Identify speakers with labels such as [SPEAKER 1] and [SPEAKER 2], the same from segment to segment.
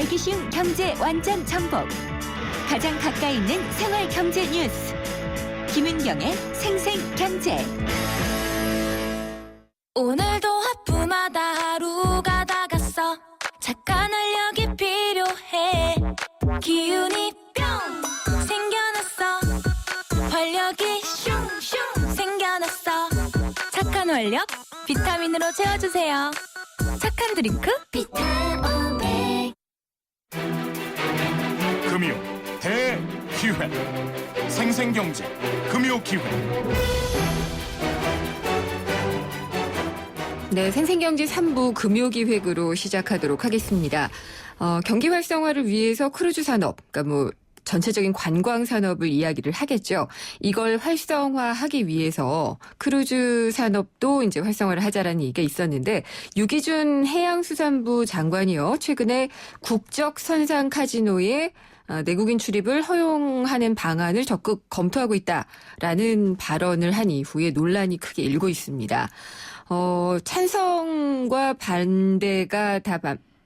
[SPEAKER 1] 알기 쉬운 경제 완전 정복. 가장 가까이 있는 생활 경제 뉴스. 김은경의 생생경제.
[SPEAKER 2] 오늘도 하품하다 하루가 다 갔어. 착한 활력이 필요해. 기운이 뿅 생겨났어. 활력이 슝슝 생겨났어. 착한 활력 비타민으로 채워주세요. 착한 드링크 비타오백.
[SPEAKER 3] 금요 대기회 생생경제 금요기회.
[SPEAKER 4] 네, 생생경제 3부 금요기획으로 시작하도록 하겠습니다. 경기 활성화를 위해서 크루즈 산업, 그러니까 전체적인 관광 산업을 이야기를 하겠죠. 이걸 활성화하기 위해서 크루즈 산업도 이제 활성화를 하자라는 얘기가 있었는데, 유기준 해양수산부 장관이요, 최근에 국적 선상 카지노에 내국인 출입을 허용하는 방안을 적극 검토하고 있다라는 발언을 한 이후에 논란이 크게 일고 있습니다. 찬성과 반대가 다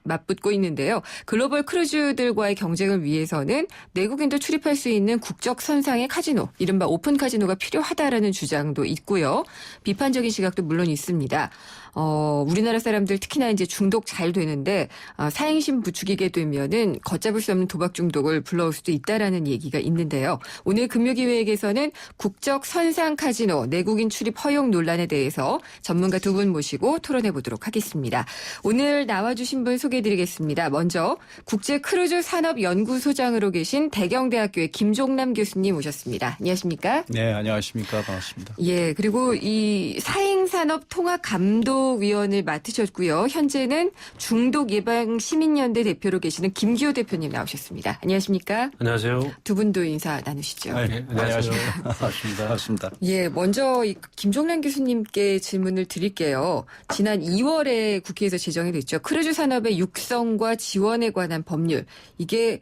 [SPEAKER 4] 맞붙고 있는데요. 글로벌 크루즈들과의 경쟁을 위해서는 내국인도 출입할 수 있는 국적 선상의 카지노, 이른바 오픈 카지노가 필요하다라는 주장도 있고요. 비판적인 시각도 물론 있습니다. 우리나라 사람들 특히나 이제 중독 잘 되는데 사행심 부추기게 되면은 걷잡을 수 없는 도박 중독을 불러올 수도 있다라는 얘기가 있는데요. 오늘 금요기획에서는 국적 선상 카지노 내국인 출입 허용 논란에 대해서 전문가 두 분 모시고 토론해 보도록 하겠습니다. 오늘 나와주신 분 소개해드리겠습니다. 먼저 국제 크루즈 산업 연구소장으로 계신 대경대학교의 김종남 교수님 오셨습니다. 안녕하십니까?
[SPEAKER 5] 네, 안녕하십니까? 반갑습니다.
[SPEAKER 4] 예, 그리고 이 사행산업 통합 감독위원을 맡으셨고요. 현재는 중독 예방 시민연대 대표로 계시는 김기호 대표님 나오셨습니다. 안녕하십니까?
[SPEAKER 6] 안녕하세요.
[SPEAKER 4] 두 분도 인사 나누시죠.
[SPEAKER 6] 네,
[SPEAKER 5] 안녕하십니까? 반갑습니다.
[SPEAKER 4] 예, 먼저 이 김종란 교수님께 질문을 드릴게요. 지난 2월에 국회에서 제정이 됐죠. 크루즈 산업의 육성과 지원에 관한 법률. 이게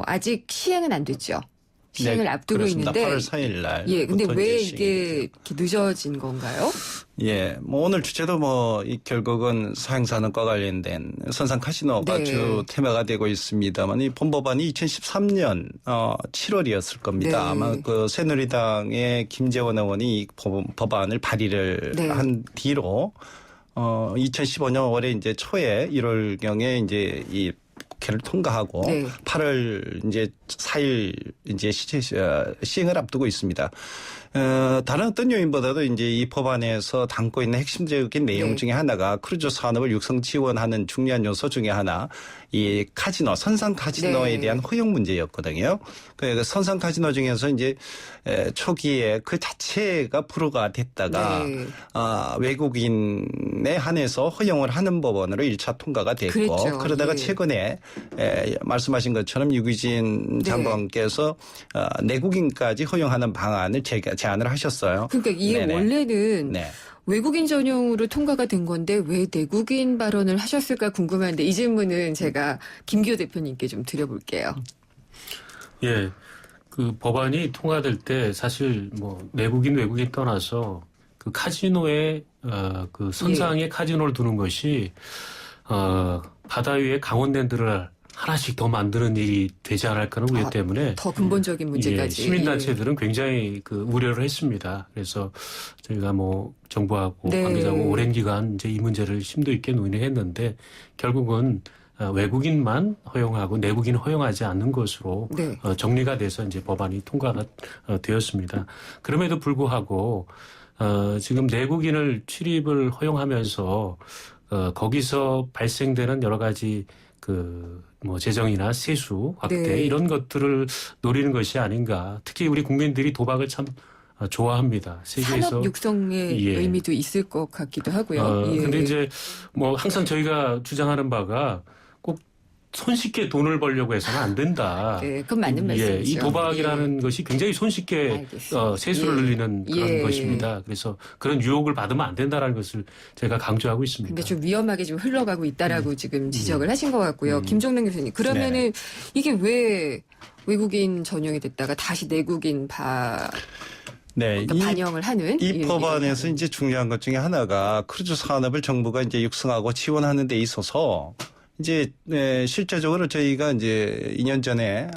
[SPEAKER 4] 아직 시행은 안 됐죠. 시행을
[SPEAKER 5] 네,
[SPEAKER 4] 앞두고
[SPEAKER 5] 그렇습니다.
[SPEAKER 4] 있는데.
[SPEAKER 5] 8월 4일 날.
[SPEAKER 4] 예, 근데 왜 이게 이렇게 늦어진 건가요?
[SPEAKER 5] 예, 오늘 주제도 이 결국은 사행산업과 관련된 선상 카지노가
[SPEAKER 4] 네.
[SPEAKER 5] 주 테마가 되고 있습니다만 이 본법안이 2013년 7월이었을 겁니다.
[SPEAKER 4] 네.
[SPEAKER 5] 아마 그 새누리당의 김재원 의원이 이 법안을 발의를
[SPEAKER 4] 네.
[SPEAKER 5] 한 뒤로 2015년 올해 이제 초에 1월경에 이제 이 국회를 통과하고
[SPEAKER 4] 네.
[SPEAKER 5] 8월 이제 4일 이제 시행을 앞두고 있습니다. 다른 어떤 요인보다도 이제 이 법안에서 담고 있는 핵심적인 내용
[SPEAKER 4] 네.
[SPEAKER 5] 중에 하나가 크루즈 산업을 육성 지원하는 중요한 요소 중에 하나 이 카지노, 선상 카지노에
[SPEAKER 4] 네.
[SPEAKER 5] 대한 허용 문제였거든요. 그 선상 카지노 중에서 이제 초기에 그 자체가 불허가 됐다가
[SPEAKER 4] 네.
[SPEAKER 5] 외국인에 한해서 허용을 하는 법안으로 1차 통과가 됐고
[SPEAKER 4] 그랬죠.
[SPEAKER 5] 그러다가
[SPEAKER 4] 예.
[SPEAKER 5] 최근에 말씀하신 것처럼 유기진
[SPEAKER 4] 네.
[SPEAKER 5] 장관께서 내국인까지 허용하는 방안을 제안을 하셨어요.
[SPEAKER 4] 그러니까 이게
[SPEAKER 5] 네네.
[SPEAKER 4] 원래는
[SPEAKER 5] 네.
[SPEAKER 4] 외국인 전용으로 통과가 된 건데 왜 내국인 발언을 하셨을까 궁금한데 이 질문은 제가 김기호 대표님께 좀 드려볼게요.
[SPEAKER 6] 예, 그 법안이 통과될 때 사실 내국인 외국인 떠나서 그 카지노에 그 선상에
[SPEAKER 4] 예.
[SPEAKER 6] 카지노를 두는 것이 바다 위에 강원랜드를 하나씩 더 만드는 일이 되지 않을까는 우려 때문에
[SPEAKER 4] 더 근본적인 문제까지.
[SPEAKER 6] 예, 시민단체들은 굉장히 그 우려를 했습니다. 그래서 저희가 정부하고
[SPEAKER 4] 네.
[SPEAKER 6] 관계자하고 오랜 기간 이제 이 문제를 심도 있게 논의했는데 결국은 외국인만 허용하고 내국인 허용하지 않는 것으로
[SPEAKER 4] 네.
[SPEAKER 6] 정리가 돼서 이제 법안이 통과가 되었습니다. 그럼에도 불구하고 지금 내국인을 출입을 허용하면서 거기서 발생되는 여러 가지 재정이나 세수 확대
[SPEAKER 4] 네.
[SPEAKER 6] 이런 것들을 노리는 것이 아닌가. 특히 우리 국민들이 도박을 참 좋아합니다. 세계에서.
[SPEAKER 4] 산업 육성의
[SPEAKER 6] 예.
[SPEAKER 4] 의미도 있을 것 같기도 하고요. 예.
[SPEAKER 6] 근데 이제 항상 저희가 주장하는 바가 꼭 손쉽게 돈을 벌려고 해서는 안 된다.
[SPEAKER 4] 네, 그건 맞는 말씀이죠.
[SPEAKER 6] 이 도박이라는 것이 굉장히 손쉽게
[SPEAKER 4] 알겠습니다.
[SPEAKER 6] 세수를
[SPEAKER 4] 예.
[SPEAKER 6] 늘리는 그런
[SPEAKER 4] 예.
[SPEAKER 6] 것입니다. 그래서 그런 유혹을 받으면 안 된다라는 것을 제가 강조하고 있습니다.
[SPEAKER 4] 근데 좀 위험하게 좀 흘러가고 있다라고 지금 지적을 하신 것 같고요. 김종남 교수님, 그러면은 이게 왜 외국인 전용이 됐다가 다시 내국인
[SPEAKER 5] 네,
[SPEAKER 4] 반영을 하는
[SPEAKER 5] 이 법안에서 이제 중요한 것 중에 하나가 크루즈 산업을 정부가 이제 육성하고 지원하는 데 있어서 이제 실제적으로 저희가 이제 2년 전에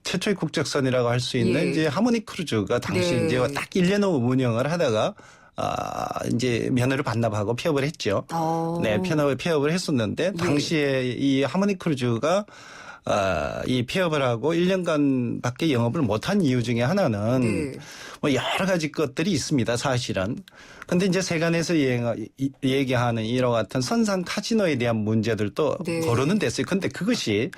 [SPEAKER 5] 최초의 국적선이라고 할 수 있는
[SPEAKER 4] 예.
[SPEAKER 5] 이제 하모니 크루즈가 당시
[SPEAKER 4] 네.
[SPEAKER 5] 이제 딱 1년 후 운영을 하다가 이제 면허를 반납하고 폐업을 했죠. 네, 폐업을 했었는데 당시에 이 하모니 크루즈가 이 폐업을 하고 1년간밖에 영업을 못한 이유 중에 하나는
[SPEAKER 4] 네.
[SPEAKER 5] 뭐 여러 가지 것들이 있습니다, 사실은. 근데 이제 세간에서 얘기하는 이와 같은 선상 카지노에 대한 문제들도
[SPEAKER 4] 네.
[SPEAKER 5] 거론은 됐어요. 근데 그것이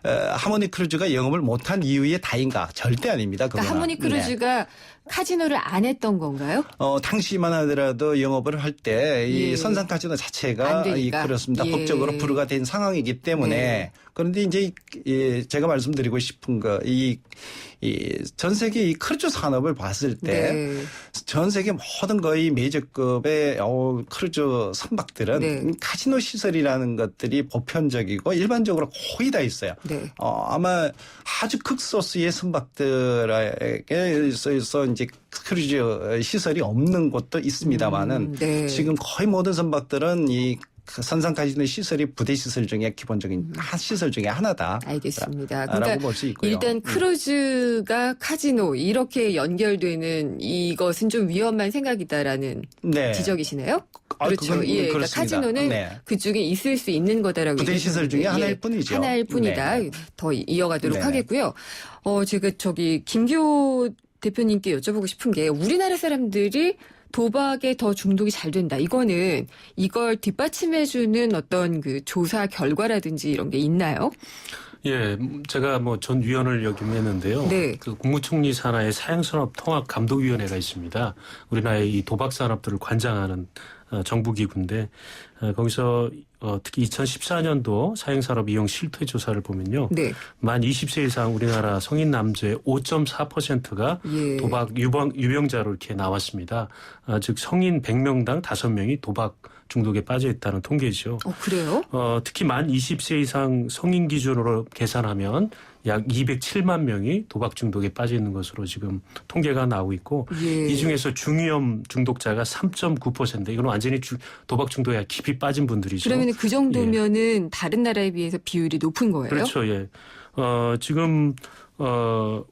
[SPEAKER 5] 하모니 크루즈가 영업을 못한 이유의 다인가? 절대 아닙니다.
[SPEAKER 4] 그러니까
[SPEAKER 5] 그거는.
[SPEAKER 4] 하모니 크루즈가 카지노를 안 했던 건가요?
[SPEAKER 5] 당시만 하더라도 영업을 할 때 이
[SPEAKER 4] 예.
[SPEAKER 5] 선상 카지노
[SPEAKER 4] 안
[SPEAKER 5] 자체가
[SPEAKER 4] 되니까.
[SPEAKER 5] 그렇습니다.
[SPEAKER 4] 예.
[SPEAKER 5] 법적으로 불허가 된 상황이기 때문에
[SPEAKER 4] 네.
[SPEAKER 5] 그런데 이제 제가 말씀드리고 싶은 거 전 세계 이 크루즈 산업을 봤을 때 전 세계 모든 거의 메이저급의 크루즈 선박들은
[SPEAKER 4] 네.
[SPEAKER 5] 카지노 시설이라는 것들이 보편적이고 일반적으로 거의 다 있어요.
[SPEAKER 4] 네.
[SPEAKER 5] 아마 아주 극소수의 선박들에게 있어서 이제 크루즈 시설이 없는 곳도 있습니다만은
[SPEAKER 4] 네.
[SPEAKER 5] 지금 거의 모든 선박들은 이 선상 카지노 시설이 부대 시설 중에 기본적인 시설 중에 하나다.
[SPEAKER 4] 알겠습니다.
[SPEAKER 5] 라고
[SPEAKER 4] 그러니까
[SPEAKER 5] 볼 수 있고요.
[SPEAKER 4] 일단 크루즈가 카지노 이렇게 연결되는 이것은 좀 위험한 생각이다라는
[SPEAKER 5] 네.
[SPEAKER 4] 지적이시네요. 그렇죠.
[SPEAKER 5] 그건
[SPEAKER 4] 예, 그러니까
[SPEAKER 5] 그렇습니다.
[SPEAKER 4] 카지노는
[SPEAKER 5] 네.
[SPEAKER 4] 그쪽에 있을 수 있는 거다라고
[SPEAKER 5] 부대 시설 중에
[SPEAKER 4] 얘기하셨는데,
[SPEAKER 5] 하나일 뿐이죠.
[SPEAKER 4] 하나일 뿐이다.
[SPEAKER 5] 네.
[SPEAKER 4] 더 이어가도록
[SPEAKER 5] 네.
[SPEAKER 4] 하겠고요. 제가 김교 대표님께 여쭤보고 싶은 게 우리나라 사람들이 도박에 더 중독이 잘 된다. 이걸 뒷받침해주는 어떤 그 조사 결과라든지 이런 게 있나요?
[SPEAKER 6] 예, 제가 뭐 전 위원을 역임했는데요.
[SPEAKER 4] 네.
[SPEAKER 6] 그 국무총리 산하의 사행산업 통합감독위원회가 있습니다. 우리나라의 이 도박 산업들을 관장하는 정부 기구인데 거기서 특히 2014년도 사행산업 이용 실태 조사를 보면요.
[SPEAKER 4] 네.
[SPEAKER 6] 만 20세 이상 우리나라 성인 남자의 5.4%가
[SPEAKER 4] 예.
[SPEAKER 6] 도박 유병자로 이렇게 나왔습니다. 즉 성인 100명당 5명이 도박 중독에 빠져 있다는 통계죠.
[SPEAKER 4] 그래요?
[SPEAKER 6] 특히 만 20세 이상 성인 기준으로 계산하면 약 207만 명이 도박 중독에 빠져 있는 것으로 지금 통계가 나오고 있고
[SPEAKER 4] 예.
[SPEAKER 6] 이 중에서 중위험 중독자가 3.9%. 이건 완전히 도박 중독에 깊이 빠진 분들이죠.
[SPEAKER 4] 그러면 그 정도면은 다른 나라에 비해서 비율이 높은 거예요?
[SPEAKER 6] 그렇죠. 예. 지금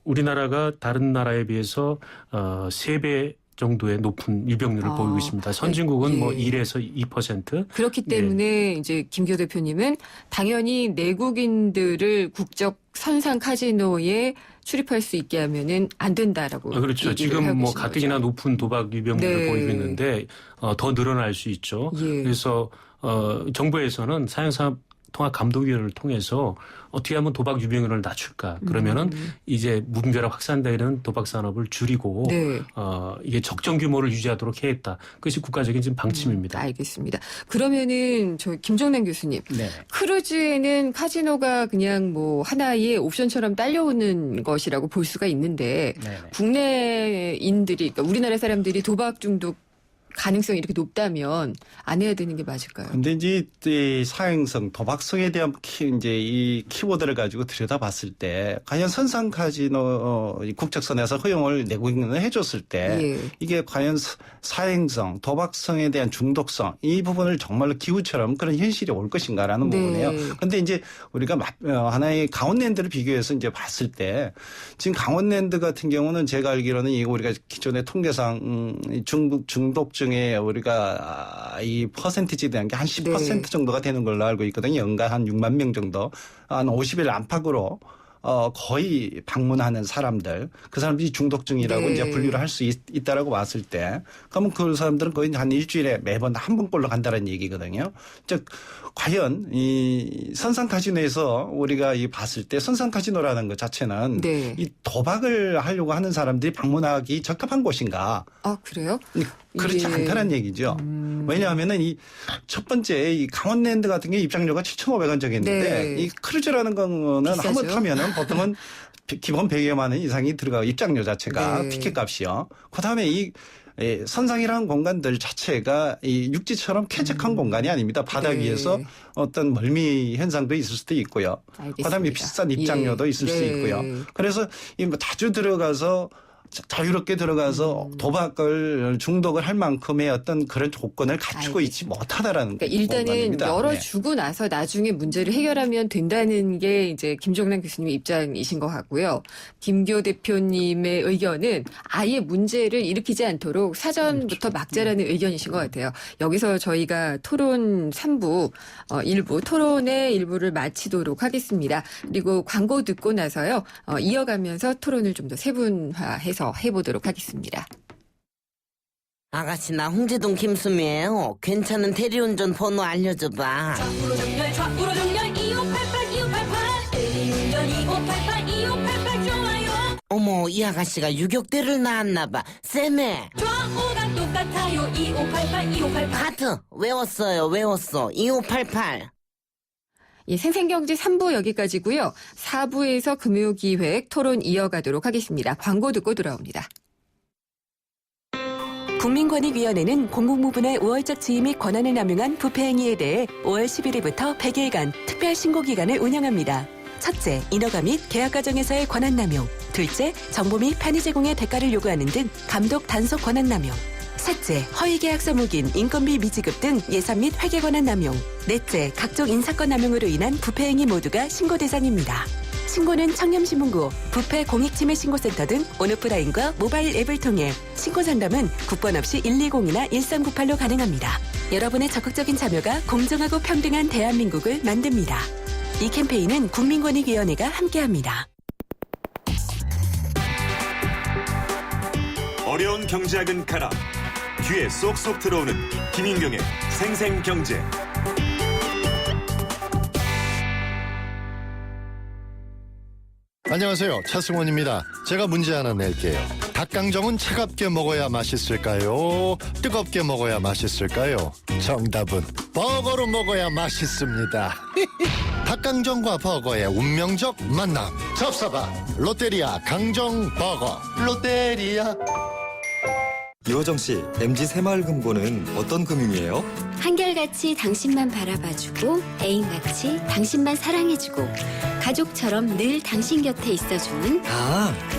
[SPEAKER 6] 우리나라가 다른 나라에 비해서 3배 정도의 높은 유병률을 보이고 있습니다. 선진국은
[SPEAKER 4] 예.
[SPEAKER 6] 뭐 1에서 2%.
[SPEAKER 4] 그렇기 때문에 이제 김교 대표님은 당연히 내국인들을 국적 선상 카지노에 출입할 수 있게 하면은 안 된다라고.
[SPEAKER 6] 그렇죠.
[SPEAKER 4] 얘기를
[SPEAKER 6] 지금
[SPEAKER 4] 하고
[SPEAKER 6] 뭐
[SPEAKER 4] 계신
[SPEAKER 6] 가뜩이나
[SPEAKER 4] 거죠.
[SPEAKER 6] 높은 도박 유병률을
[SPEAKER 4] 네.
[SPEAKER 6] 보이고 있는데 더 늘어날 수 있죠.
[SPEAKER 4] 예.
[SPEAKER 6] 그래서 정부에서는 사행산업 통합감독위원회를 통해서 어떻게 하면 도박 유병률을 낮출까? 그러면은 이제 무분별하게 확산되는 도박 산업을 줄이고
[SPEAKER 4] 네.
[SPEAKER 6] 이게 적정 규모를 유지하도록 해야겠다. 그것이 국가적인 지금 방침입니다.
[SPEAKER 4] 알겠습니다. 그러면은 저 김종남 교수님,
[SPEAKER 5] 네.
[SPEAKER 4] 크루즈에는 카지노가 그냥 뭐 하나의 옵션처럼 딸려오는 것이라고 볼 수가 있는데
[SPEAKER 5] 네네.
[SPEAKER 4] 국내인들이 그러니까 우리나라 사람들이 도박 중독 가능성이 이렇게 높다면 안 해야 되는 게 맞을까요?
[SPEAKER 5] 근데 이제 이 사행성, 도박성에 대한 이제 이 키워드를 가지고 들여다봤을 때 과연 선상 카지노 국적선에서 허용을 내국인은 해줬을 때
[SPEAKER 4] 예.
[SPEAKER 5] 이게 과연 사행성, 도박성에 대한 중독성 이 부분을 정말로 기후처럼 그런 현실이 올 것인가라는
[SPEAKER 4] 네.
[SPEAKER 5] 부분이에요. 근데 이제 우리가 하나의 강원랜드를 비교해서 이제 봤을 때 지금 강원랜드 같은 경우는 제가 알기로는 이거 우리가 기존의 통계상 중독증에 우리가 이 퍼센티지에 대한 게 한 10%
[SPEAKER 4] 네.
[SPEAKER 5] 정도가 되는 걸로 알고 있거든요. 연간 한 6만 명 정도, 한 50일 안팎으로 거의 방문하는 사람들, 그 사람들이 중독증이라고
[SPEAKER 4] 네.
[SPEAKER 5] 이제 분류를 할 수 있다라고 봤을 때, 그러면 그 사람들은 거의 한 일주일에 매번 한 번꼴로 간다는 얘기거든요. 즉, 과연 이 선상 카지노에서 우리가 이 봤을 때 선상 카지노라는 것 자체는
[SPEAKER 4] 네.
[SPEAKER 5] 이 도박을 하려고 하는 사람들이 방문하기 적합한 곳인가?
[SPEAKER 4] 그래요?
[SPEAKER 5] 그렇지
[SPEAKER 4] 예.
[SPEAKER 5] 않다는 얘기죠. 왜냐하면은 이 첫 번째 이 강원랜드 같은 게 입장료가 7,500원 정했는데
[SPEAKER 4] 네.
[SPEAKER 5] 이 크루즈라는 거는
[SPEAKER 4] 비싸죠.
[SPEAKER 5] 한번 타면은 보통은 기본 100여만 원 이상이 들어가고 입장료 자체가
[SPEAKER 4] 네.
[SPEAKER 5] 티켓 값이요. 그다음에 이 선상이라는 공간들 자체가 이 육지처럼 쾌적한 공간이 아닙니다. 바다
[SPEAKER 4] 네.
[SPEAKER 5] 위에서 어떤 멀미 현상도 있을 수도 있고요.
[SPEAKER 4] 알겠습니다.
[SPEAKER 5] 그다음에 비싼 입장료도
[SPEAKER 4] 예.
[SPEAKER 5] 있을 수
[SPEAKER 4] 네.
[SPEAKER 5] 있고요. 그래서 이 뭐 자주 들어가서 자유롭게 들어가서 도박을 중독을 할 만큼의 어떤 그런 조건을 갖추고 있지 못하다라는
[SPEAKER 4] 그러니까 일단은
[SPEAKER 5] 공간입니다.
[SPEAKER 4] 열어주고 나서 나중에 문제를 해결하면 된다는 게 이제 김종남 교수님의 입장이신 것 같고요. 김기호 대표님의 의견은 아예 문제를 일으키지 않도록 사전부터 막자라는 의견이신 것 같아요. 여기서 저희가 토론 3부 일부 토론의 일부를 마치도록 하겠습니다. 그리고 광고 듣고 나서요. 이어가면서 토론을 좀 더 세분화해서 해보도록 하겠습니다.
[SPEAKER 7] 아가씨 나 홍제동 김수미예요. 괜찮은 대리운전 번호 알려줘봐.
[SPEAKER 2] 좌우로 정렬 2588 2588 대리운전 2588 2588 좋아요.
[SPEAKER 7] 어머 이 아가씨가 유격대를 낳았나봐. 쌤에
[SPEAKER 2] 좌우가 똑같아요 2588 2588
[SPEAKER 7] 하트 외웠어 2588.
[SPEAKER 4] 예, 생생경제 3부 여기까지고요. 4부에서 금요기획 토론 이어가도록 하겠습니다. 광고 듣고 돌아옵니다.
[SPEAKER 8] 국민권익위원회는 공공부문의 우월적 지위 및 권한을 남용한 부패 행위에 대해 5월 11일부터 100일간 특별 신고 기간을 운영합니다. 첫째, 인허가 및 계약 과정에서의 권한 남용. 둘째, 정보 및 편의 제공의 대가를 요구하는 등 감독 단속 권한 남용. 셋째, 허위계약서 묵인, 인건비 미지급 등 예산 및 회계 권한 남용. 넷째, 각종 인사권 남용으로 인한 부패 행위 모두가 신고 대상입니다. 신고는 청렴신문고, 부패 공익침해신고센터 등 온오프라인과 모바일 앱을 통해 신고 상담은 국번 없이 120이나 1398로 가능합니다. 여러분의 적극적인 참여가 공정하고 평등한 대한민국을 만듭니다. 이 캠페인은 국민권익위원회가 함께합니다.
[SPEAKER 9] 어려운 경제학은 가라. 귀에 쏙쏙 들어오는 김인경의 생생경제.
[SPEAKER 10] 안녕하세요. 차승원입니다. 제가 문제 하나 낼게요. 닭강정은 차갑게 먹어야 맛있을까요? 뜨겁게 먹어야 맛있을까요? 정답은 버거로 먹어야 맛있습니다. 닭강정과 버거의 운명적 만남. 접사봐. 롯데리아 강정 버거. 롯데리아.
[SPEAKER 11] 이호정 씨, MG 새마을금고는 어떤 금융이에요?
[SPEAKER 12] 한결같이 당신만 바라봐주고 애인같이 당신만 사랑해주고 가족처럼 늘 당신 곁에 있어주는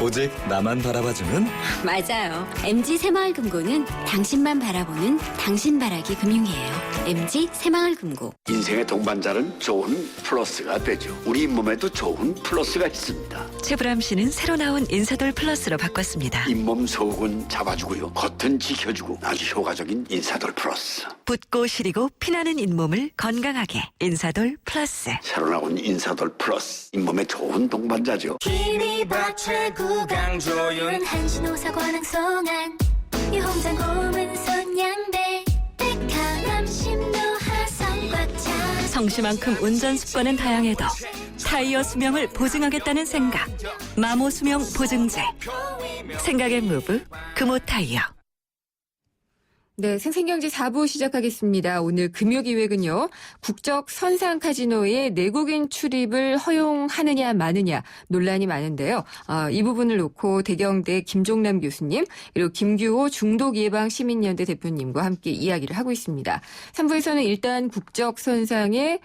[SPEAKER 11] 오직 나만 바라봐주는?
[SPEAKER 12] 맞아요. MG 새마을금고는 당신만 바라보는 당신바라기 금융이에요. MG 새마을금고.
[SPEAKER 13] 인생의 동반자는 좋은 플러스가 되죠. 우리 몸에도 좋은 플러스가 있습니다.
[SPEAKER 8] 최불암 씨는 새로 나온 인사돌 플러스로 바꿨습니다.
[SPEAKER 13] 잇몸 속은 잡아주고요. 겉은 지켜주고 아주 효과적인 인사돌 플러스.
[SPEAKER 8] 붓고 시리고 피나는 잇몸을 건강하게 인사돌 플러스.
[SPEAKER 13] 새로 나온 인사돌 플러스. 잇몸에 좋은 동반자죠.
[SPEAKER 2] 김이박 최구 강조윤
[SPEAKER 12] 한신호사 권항송안 유홍장 고문손 양대 백화점 심도 하성 꽉차.
[SPEAKER 8] 성씨만큼 운전 습관은 다양해도 타이어 수명을 보증하겠다는 생각. 마모 수명 보증제. 생각의 무브 금호 타이어.
[SPEAKER 4] 네, 생생경제 4부 시작하겠습니다. 오늘 금요기획은요. 국적 선상 카지노의 내국인 출입을 허용하느냐 마느냐 논란이 많은데요. 이 부분을 놓고 대경대 김종남 교수님 그리고 김규호 중독예방시민연대 대표님과 함께 이야기를 하고 있습니다. 3부에서는 일단 국적 선상의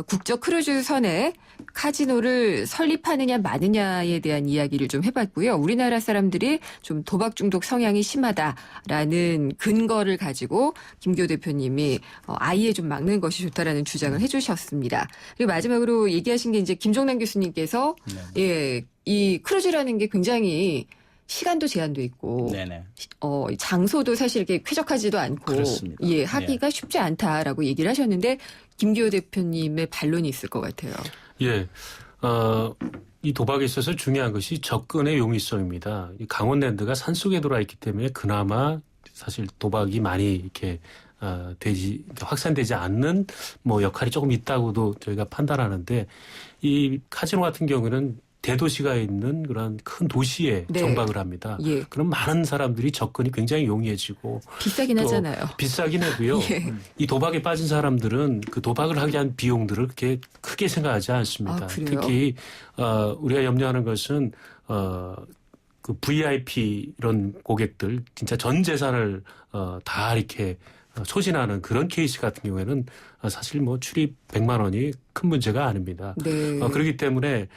[SPEAKER 4] 국적 크루즈선에 카지노를 설립하느냐 마느냐에 대한 이야기를 좀 해봤고요. 우리나라 사람들이 좀 도박 중독 성향이 심하다라는 근거를 가지고 김기호 대표님이 아예 좀 막는 것이 좋다라는 주장을 해주셨습니다. 그리고 마지막으로 얘기하신 게 이제 김종남 교수님께서 이 크루즈라는 게 굉장히 시간도 제한돼 있고, 장소도 사실 이렇게 쾌적하지도 않고,
[SPEAKER 5] 그렇습니다.
[SPEAKER 4] 하기가 쉽지 않다라고 얘기를 하셨는데 김기호 대표님의 반론이 있을 것 같아요.
[SPEAKER 6] 예, 이 도박에 있어서 중요한 것이 접근의 용이성입니다. 이 강원랜드가 산속에 들어와 있기 때문에 그나마 사실 도박이 많이 이렇게 확산되지 않는 뭐 역할이 조금 있다고도 저희가 판단하는데 이 카지노 같은 경우는 대도시가 있는 그런 큰 도시에 정박을 합니다. 그럼 많은 사람들이 접근이 굉장히 용이해지고
[SPEAKER 4] 비싸긴 하잖아요.
[SPEAKER 6] 비싸긴 하고요. 이 도박에 빠진 사람들은 그 도박을 하기 위한 비용들을 그렇게 크게 생각하지 않습니다. 특히 우리가 염려하는 것은 그 VIP 이런 고객들 진짜 전 재산을 다 이렇게 소진하는 그런 케이스 같은 경우에는 사실 뭐 출입 100만 원이 큰 문제가 아닙니다. 그렇기 때문에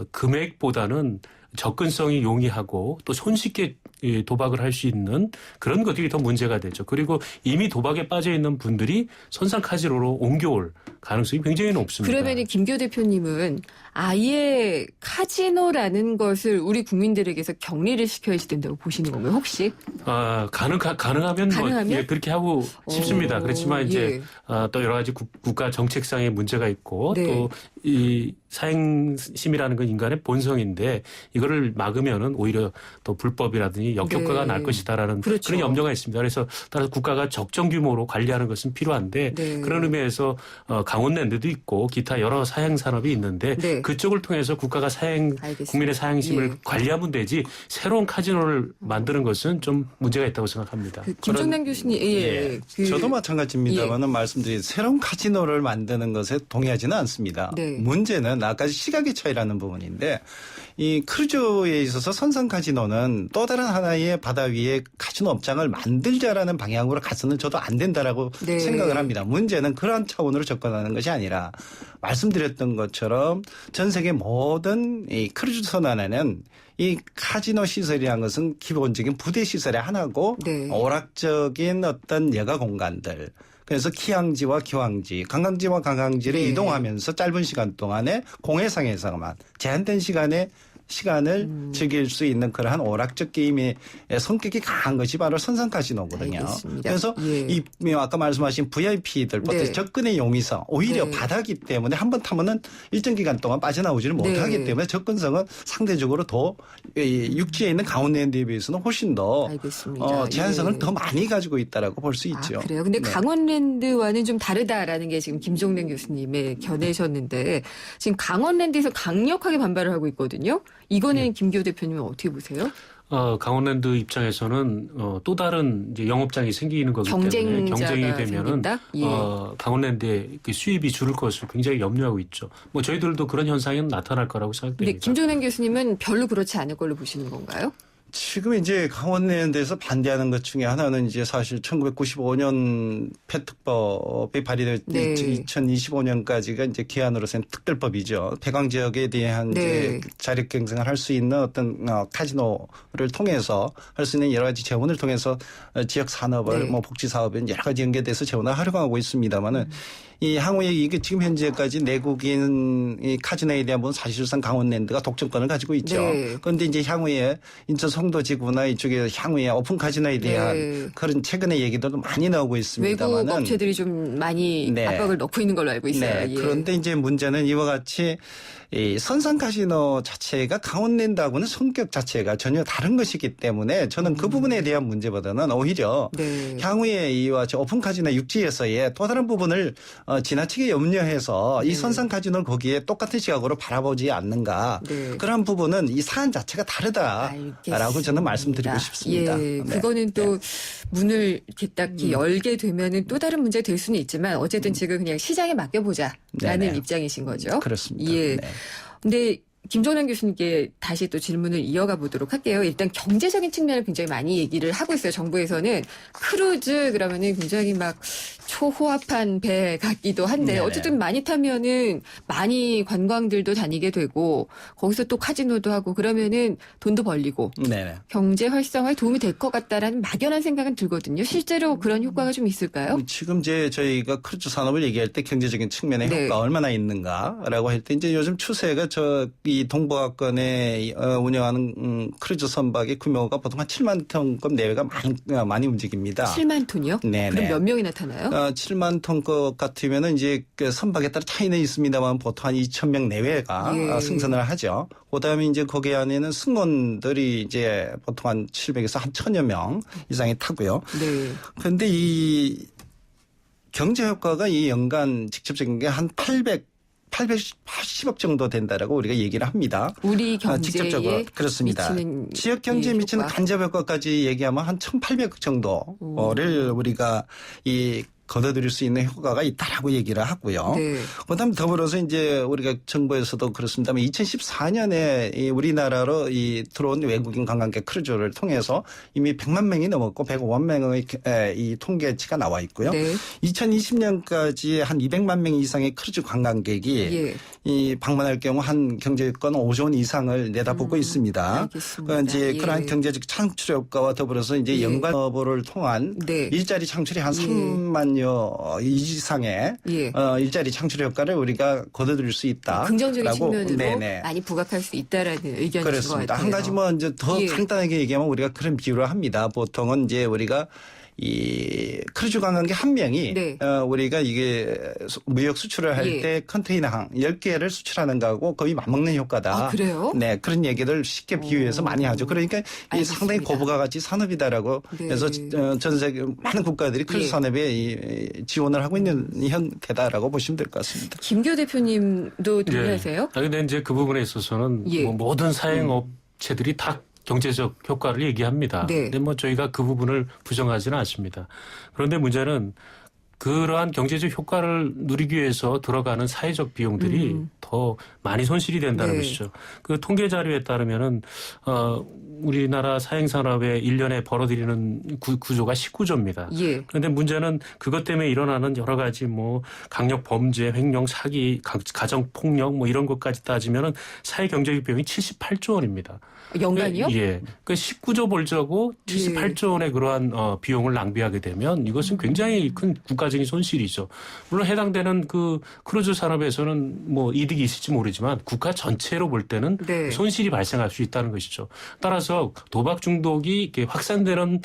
[SPEAKER 6] 금액보다는 접근성이 용이하고 또 손쉽게 도박을 할 수 있는 그런 것들이 더 문제가 되죠. 그리고 이미 도박에 빠져 있는 분들이 선상 카지노로 옮겨올 가능성이 굉장히 높습니다.
[SPEAKER 4] 그러면 김기호 대표님은 아예 카지노라는 것을 우리 국민들에게서 격리를 시켜야 된다고 보시는 건가요, 혹시?
[SPEAKER 6] 가능하면 뭐, 예, 그렇게 하고 싶습니다. 그렇지만 이제 또 여러 가지 국가 정책상의 문제가 있고
[SPEAKER 4] 네.
[SPEAKER 6] 또 이 사행심이라는 건 인간의 본성인데 이거를 막으면은 오히려 또 불법이라든지 역효과가
[SPEAKER 4] 네.
[SPEAKER 6] 날 것이다라는
[SPEAKER 4] 그렇죠.
[SPEAKER 6] 그런 염려가 있습니다. 그래서 따라서 국가가 적정 규모로 관리하는 것은 필요한데
[SPEAKER 4] 네.
[SPEAKER 6] 그런 의미에서 강원랜드도 있고 기타 여러 사행 산업이 있는데
[SPEAKER 4] 네.
[SPEAKER 6] 그쪽을 통해서 국가가 국민의 사행심을
[SPEAKER 4] 예.
[SPEAKER 6] 관리하면 되지 새로운 카지노를 만드는 것은 좀 문제가 있다고 생각합니다.
[SPEAKER 4] 김종남 교수님,
[SPEAKER 5] 예. 저도 마찬가지입니다만은 말씀드린 새로운 카지노를 만드는 것에 동의하지는 않습니다.
[SPEAKER 4] 네.
[SPEAKER 5] 문제는 아까 시각의 차이라는 부분인데 이 크루즈에 있어서 선상 카지노는 또 다른 하나의 바다 위에 카지노 업장을 만들자라는 방향으로 가서는 저도 안 된다라고
[SPEAKER 4] 네.
[SPEAKER 5] 생각을 합니다. 문제는 그러한 차원으로 접근하는 것이 아니라 말씀드렸던 것처럼 전 세계 모든 이 크루즈 선안에는 이 카지노 시설이라는 것은 기본적인 부대 시설의 하나고
[SPEAKER 4] 네.
[SPEAKER 5] 오락적인 어떤 여가 공간들 그래서 키항지와 기항지, 관광지와 관광지를
[SPEAKER 4] 네.
[SPEAKER 5] 이동하면서 짧은 시간 동안에 공해상에서만 제한된 시간을 즐길 수 있는 그러한 오락적 게임의 성격이 강한 것이 바로 선상 카지노거든요.
[SPEAKER 4] 알겠습니다.
[SPEAKER 5] 그래서
[SPEAKER 4] 예.
[SPEAKER 5] 이 아까 말씀하신 VIP들
[SPEAKER 4] 네.
[SPEAKER 5] 접근의 용이성 오히려
[SPEAKER 4] 네.
[SPEAKER 5] 바다기 때문에 한번 타면은 일정 기간 동안 빠져나오지를
[SPEAKER 4] 네.
[SPEAKER 5] 못하기 때문에 접근성은 상대적으로 더 육지에 있는 강원랜드에 비해서는 훨씬 더
[SPEAKER 4] 알겠습니다.
[SPEAKER 5] 제한성을
[SPEAKER 4] 예.
[SPEAKER 5] 더 많이 가지고 있다라고 볼 수 있죠.
[SPEAKER 4] 그래요. 근데
[SPEAKER 5] 네.
[SPEAKER 4] 강원랜드와는 좀 다르다라는 게 지금 김종래 교수님의 견해셨는데 지금 강원랜드에서 강력하게 반발을 하고 있거든요. 이거는 김기호 대표님은 어떻게 보세요?
[SPEAKER 6] 강원랜드 입장에서는 또 다른 이제 영업장이 생기는 거기 때문에 경쟁이 되면은
[SPEAKER 4] 예.
[SPEAKER 6] 강원랜드의 그 수입이 줄을 것을 굉장히 염려하고 있죠. 뭐 저희들도 그런 현상이 나타날 거라고
[SPEAKER 4] 근데
[SPEAKER 6] 생각됩니다.
[SPEAKER 4] 김종래 교수님은 별로 그렇지 않을 걸로 보시는 건가요?
[SPEAKER 5] 지금 이제 강원랜드에서 반대하는 것 중에 하나는 이제 사실 1995년 폐특법이 발의될
[SPEAKER 4] 네.
[SPEAKER 5] 2025년까지가 이제 기한으로서는 특별법이죠. 폐광 지역에 대한
[SPEAKER 4] 네.
[SPEAKER 5] 이제 자력 경쟁을 할 수 있는 어떤 카지노를 통해서 할 수 있는 여러 가지 재원을 통해서 지역 산업을
[SPEAKER 4] 네.
[SPEAKER 5] 뭐 복지 사업에 여러 가지 연계돼서 재원을 활용하고 있습니다만은 이 향후에 이게 지금 현재까지 내국인 이 카지노에 대한 부분 사실상 강원랜드가 독점권을 가지고 있죠.
[SPEAKER 4] 네.
[SPEAKER 5] 그런데 이제 향후에 인천 송도지구나 이쪽에 향후에 오픈 카지노에 대한
[SPEAKER 4] 네.
[SPEAKER 5] 그런 최근의 얘기들도 많이 나오고 있습니다만은
[SPEAKER 4] 외국 업체들이 좀 많이
[SPEAKER 5] 네.
[SPEAKER 4] 압박을 넣고 있는 걸로 알고 있어요.
[SPEAKER 5] 네.
[SPEAKER 4] 예.
[SPEAKER 5] 그런데 이제 문제는 이와 같이 이 선상 카지노 자체가 강원랜드하고는 성격 자체가 전혀 다른 것이기 때문에 저는 그 부분에 대한 문제보다는 오히려
[SPEAKER 4] 네.
[SPEAKER 5] 향후에 이와 오픈 카지노 육지에서의 또 다른 부분을 지나치게 염려해서 이 선상 카지노를 거기에 똑같은 시각으로 바라보지 않는가.
[SPEAKER 4] 네.
[SPEAKER 5] 그런 부분은 이 사안 자체가 다르다라고 저는 말씀드리고 싶습니다.
[SPEAKER 4] 예,
[SPEAKER 5] 네.
[SPEAKER 4] 그거는 또 문을 이렇게 딱 열게 되면은 또 다른 문제 될 수는 있지만 어쨌든 지금 그냥 시장에 맡겨보자라는
[SPEAKER 5] 네네.
[SPEAKER 4] 입장이신 거죠.
[SPEAKER 5] 그렇습니다.
[SPEAKER 4] 예.
[SPEAKER 5] 네.
[SPEAKER 4] 근데 김종남 교수님께 다시 또 질문을 이어가 보도록 할게요. 일단 경제적인 측면을 굉장히 많이 얘기를 하고 있어요. 정부에서는 크루즈 그러면은 굉장히 막 초호화판 배 같기도 한데
[SPEAKER 5] 네네.
[SPEAKER 4] 어쨌든 많이 타면은 많이 관광들도 다니게 되고 거기서 또 카지노도 하고 그러면은 돈도 벌리고
[SPEAKER 5] 네네.
[SPEAKER 4] 경제 활성화에 도움이 될 것 같다라는 막연한 생각은 들거든요. 실제로 그런 효과가 좀 있을까요?
[SPEAKER 5] 지금 이제 저희가 크루즈 산업을 얘기할 때 경제적인 측면의
[SPEAKER 4] 네.
[SPEAKER 5] 효과가 얼마나 있는가라고 할 때 이제 요즘 추세가 이 동북아권에 운영하는 크루즈 선박의 규모가 보통 한 7만 톤급 내외가 많이 움직입니다.
[SPEAKER 4] 7만 톤이요?
[SPEAKER 5] 네네.
[SPEAKER 4] 그럼 몇 명이 나타나요?
[SPEAKER 5] 7만 톤급 같으면은 이제 그 선박에 따라 차이는 있습니다만 보통 한 2,000명 내외가
[SPEAKER 4] 예.
[SPEAKER 5] 승선을 하죠. 그다음에 이제 거기 안에는 승무원들이 이제 보통 한 700에서 한 1,000여 명 이상이 타고요.
[SPEAKER 4] 네.
[SPEAKER 5] 그런데 이 경제 효과가 이 연간 직접적인 게 한 880억 정도 된다라고 우리가 얘기를 합니다.
[SPEAKER 4] 우리 경제에
[SPEAKER 5] 직접적으로 그렇습니다.
[SPEAKER 4] 미치는
[SPEAKER 5] 지역 경제에 미치는
[SPEAKER 4] 효과.
[SPEAKER 5] 간접 효과까지 얘기하면 한 1,800억 정도를 우리가 이 거둬들일 수 있는 효과가 있다라고 얘기를 하고요.
[SPEAKER 4] 네.
[SPEAKER 5] 그다음 더불어서 이제 우리가 정부에서도 그렇습니다만 2014년에 우리나라로 들어온 외국인 관광객 크루즈를 통해서 이미 100만 명이 넘었고 105만 명의 이 통계치가 나와 있고요.
[SPEAKER 4] 네.
[SPEAKER 5] 2020년까지 한 200만 명 이상의 크루즈 관광객이
[SPEAKER 4] 예.
[SPEAKER 5] 이 방문할 경우 한 경제권 5조 원 이상을 내다보고 있습니다.
[SPEAKER 4] 알겠습니다.
[SPEAKER 5] 이제
[SPEAKER 4] 예.
[SPEAKER 5] 그러한 경제적 창출 효과와 더불어서 이제
[SPEAKER 4] 예.
[SPEAKER 5] 연관어보를 통한
[SPEAKER 4] 네.
[SPEAKER 5] 일자리 창출이 한 3만여 이상의
[SPEAKER 4] 예.
[SPEAKER 5] 일자리 창출 효과를 우리가 거둬들일 수 있다.
[SPEAKER 4] 긍정적인 측면으로
[SPEAKER 5] 네네.
[SPEAKER 4] 많이 부각할 수 있다라는 의견이신 것
[SPEAKER 5] 그렇습니다.
[SPEAKER 4] 같아요.
[SPEAKER 5] 한 가지 뭐 이제 더
[SPEAKER 4] 예.
[SPEAKER 5] 간단하게 얘기하면 우리가 그런 비유를 합니다. 보통은 이제 우리가 이 크루즈 관광객 한 명이
[SPEAKER 4] 네.
[SPEAKER 5] 우리가 이게 무역 수출을 할
[SPEAKER 4] 예.
[SPEAKER 5] 때 컨테이너 10개를 수출하는 거하고 거의 맞먹는 효과다.
[SPEAKER 4] 아, 그래요?
[SPEAKER 5] 네, 그런 얘기를 쉽게 비유해서 많이 하죠. 그러니까 이
[SPEAKER 4] 알겠습니다.
[SPEAKER 5] 상당히 고부가 가치 산업이다라고
[SPEAKER 4] 네.
[SPEAKER 5] 해서 전 세계 많은 국가들이 크루즈
[SPEAKER 4] 예.
[SPEAKER 5] 산업에 이 지원을 하고 있는 현대다라고 보시면 될 것 같습니다.
[SPEAKER 4] 김교 대표님도 동의하세요?
[SPEAKER 6] 근데 이제 그 부분에 있어서는
[SPEAKER 4] 예.
[SPEAKER 6] 뭐 모든 사행업체들이 다 경제적 효과를 얘기합니다.
[SPEAKER 4] 네.
[SPEAKER 6] 근데 뭐 저희가 그 부분을 부정하지는 않습니다. 그런데 문제는 그러한 경제적 효과를 누리기 위해서 들어가는 사회적 비용들이 더 많이 손실이 된다는
[SPEAKER 4] 네.
[SPEAKER 6] 것이죠. 그 통계 자료에 따르면은 우리나라 사행산업에 1년에 벌어들이는 구조가 19조입니다.
[SPEAKER 4] 예.
[SPEAKER 6] 그런데 문제는 그것 때문에 일어나는 여러 가지 뭐 강력 범죄, 횡령, 사기, 가정 폭력 뭐 이런 것까지 따지면은 사회 경제적 비용이 78조 원입니다.
[SPEAKER 4] 연간이요?
[SPEAKER 6] 예. 그 19조 벌자고 78조 원의 그러한 비용을 낭비하게 되면 이것은 굉장히 큰 국가적인 손실이죠. 물론 해당되는 그 크루즈 산업에서는 뭐 이득이 있을지 모르지만 국가 전체로 볼 때는
[SPEAKER 4] 네.
[SPEAKER 6] 손실이 발생할 수 있다는 것이죠. 따라서 도박 중독이 이렇게 확산되는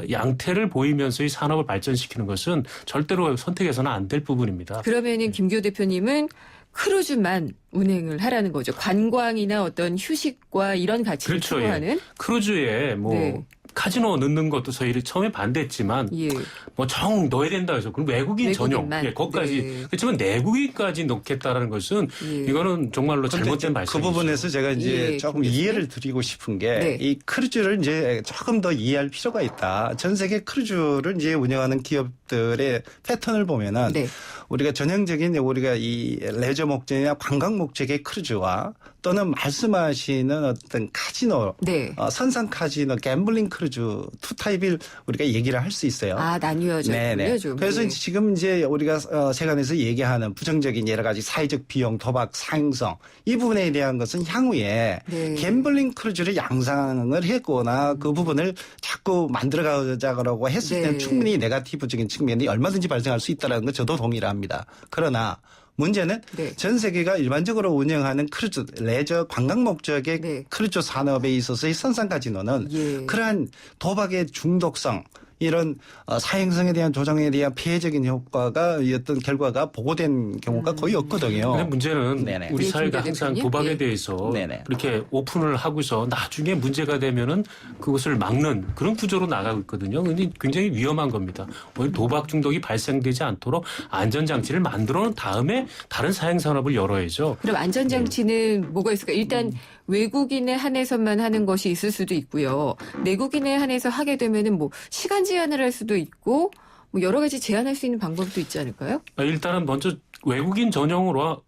[SPEAKER 6] 양태를 보이면서 이 산업을 발전시키는 것은 절대로 선택해서는 안 될 부분입니다.
[SPEAKER 4] 그러면은 김교 대표님은 크루즈만 운행을 하라는 거죠. 관광이나 어떤 휴식과 이런 가치를
[SPEAKER 6] 그렇죠.
[SPEAKER 4] 추구하는.
[SPEAKER 6] 예. 크루즈에 뭐
[SPEAKER 4] 네.
[SPEAKER 6] 카지노 넣는 것도 저희 처음에 반대했지만
[SPEAKER 4] 예.
[SPEAKER 6] 뭐 정 넣어야 된다 해서 그럼 외국인 전용
[SPEAKER 4] 외국인만.
[SPEAKER 6] 거기까지
[SPEAKER 4] 네.
[SPEAKER 6] 그렇지만 내국인까지 넣겠다라는 것은
[SPEAKER 4] 예.
[SPEAKER 6] 이거는 정말로 잘못된
[SPEAKER 5] 그
[SPEAKER 6] 말씀이죠.
[SPEAKER 5] 부분에서 제가 이제
[SPEAKER 4] 예,
[SPEAKER 5] 조금
[SPEAKER 4] 김 교수님.
[SPEAKER 5] 이해를 드리고 싶은 게
[SPEAKER 4] 네.
[SPEAKER 5] 이 크루즈를 이제 조금 더 이해할 필요가 있다. 전 세계 크루즈를 이제 운영하는 기업들의 패턴을 보면은
[SPEAKER 4] 네.
[SPEAKER 5] 우리가 전형적인 우리가 이 레저 목적이나 관광 목적의 크루즈와 또는 말씀하시는 어떤 카지노,
[SPEAKER 4] 네.
[SPEAKER 5] 선상 카지노, 갬블링 크루즈 두 타입을 우리가 얘기를 할 수 있어요.
[SPEAKER 4] 아, 나뉘어져 있군요, 좀.
[SPEAKER 5] 그래서
[SPEAKER 4] 네.
[SPEAKER 5] 지금 이제 우리가 세간에서 얘기하는 부정적인 여러 가지 사회적 비용, 도박, 사행성 이 부분에 대한 것은 향후에
[SPEAKER 4] 네.
[SPEAKER 5] 갬블링 크루즈를 양상을 했거나 그 부분을 자꾸 만들어가자고 했을
[SPEAKER 4] 네.
[SPEAKER 5] 때는 충분히 네거티브적인 측면이 얼마든지 발생할 수 있다는 거 저도 동의를 합니다. 그러나 문제는
[SPEAKER 4] 네.
[SPEAKER 5] 전 세계가 일반적으로 운영하는 크루즈, 레저, 관광 목적의
[SPEAKER 4] 네.
[SPEAKER 5] 크루즈 산업에 있어서의 선상 카지노는
[SPEAKER 4] 예.
[SPEAKER 5] 그러한 도박의 중독성 이런 사행성에 대한 조정에 대한 피해적인 효과가 어떤 결과가 보고된 경우가 거의 없거든요.
[SPEAKER 6] 근데 문제는
[SPEAKER 5] 네네.
[SPEAKER 6] 우리
[SPEAKER 4] 예,
[SPEAKER 6] 사회가
[SPEAKER 4] 김
[SPEAKER 6] 항상
[SPEAKER 4] 대표님?
[SPEAKER 6] 도박에
[SPEAKER 4] 예.
[SPEAKER 6] 대해서
[SPEAKER 5] 네네.
[SPEAKER 6] 이렇게 오픈을 하고서 나중에 문제가 되면은 그것을 막는 그런 구조로 나가고 있거든요. 근데 굉장히 위험한 겁니다. 오히려 도박 중독이 발생되지 않도록 안전장치를 만들어 놓은 다음에 다른 사행산업을 열어야죠.
[SPEAKER 4] 그럼 안전장치는 뭐가 있을까? 일단 외국인에 한해서만 하는 것이 있을 수도 있고요. 내국인에 한해서 하게 되면은 뭐 시간 제한을 할 수도 있고 뭐 여러 가지 제한할 수 있는 방법도 있지 않을까요?
[SPEAKER 6] 일단은 먼저 외국인 전용으로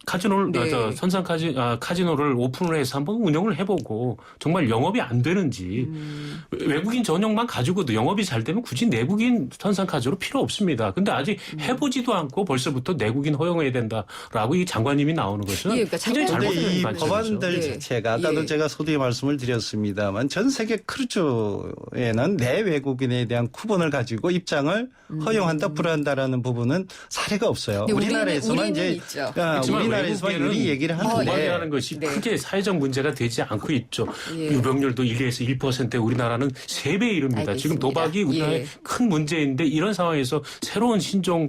[SPEAKER 6] 카지노를
[SPEAKER 4] 네.
[SPEAKER 6] 선상 카지노를 오픈을 해서 한번 운영을 해보고 정말 영업이 안 되는지 외국인 전용만 가지고도 영업이 잘 되면 굳이 내국인 선상 카지노 필요 없습니다. 근데 아직 해보지도 않고 벌써부터 내국인 허용해야 된다라고 이 장관님이 나오는 것은
[SPEAKER 4] 예, 그러니까
[SPEAKER 6] 굉장히
[SPEAKER 4] 장관-
[SPEAKER 5] 그런데
[SPEAKER 6] 잘못된
[SPEAKER 5] 이
[SPEAKER 6] 관점이죠.
[SPEAKER 5] 법안들
[SPEAKER 4] 네.
[SPEAKER 5] 자체가 아까도
[SPEAKER 4] 예.
[SPEAKER 5] 제가 소두에 말씀을 드렸습니다만 전 세계 크루즈에는 내외국인에 대한 쿠폰을 가지고 입장을 허용한다 불한다라는 부분은 사례가 없어요.
[SPEAKER 4] 근데
[SPEAKER 5] 우리나라에서만
[SPEAKER 4] 우리는
[SPEAKER 5] 이제
[SPEAKER 4] 있죠.
[SPEAKER 6] 그렇지만
[SPEAKER 5] 우리나라에서만
[SPEAKER 6] 외국에는
[SPEAKER 5] 이 얘기를 하는데
[SPEAKER 6] 도박이라는 것이
[SPEAKER 4] 네.
[SPEAKER 6] 크게 사회적 문제가 되지 않고 있죠.
[SPEAKER 4] 예.
[SPEAKER 6] 유병률도 1에서 1%에 우리나라는 3배에 이릅니다. 지금
[SPEAKER 4] 알겠습니다.
[SPEAKER 6] 도박이 우리나라의
[SPEAKER 4] 예.
[SPEAKER 6] 큰 문제인데 이런 상황에서 새로운 신종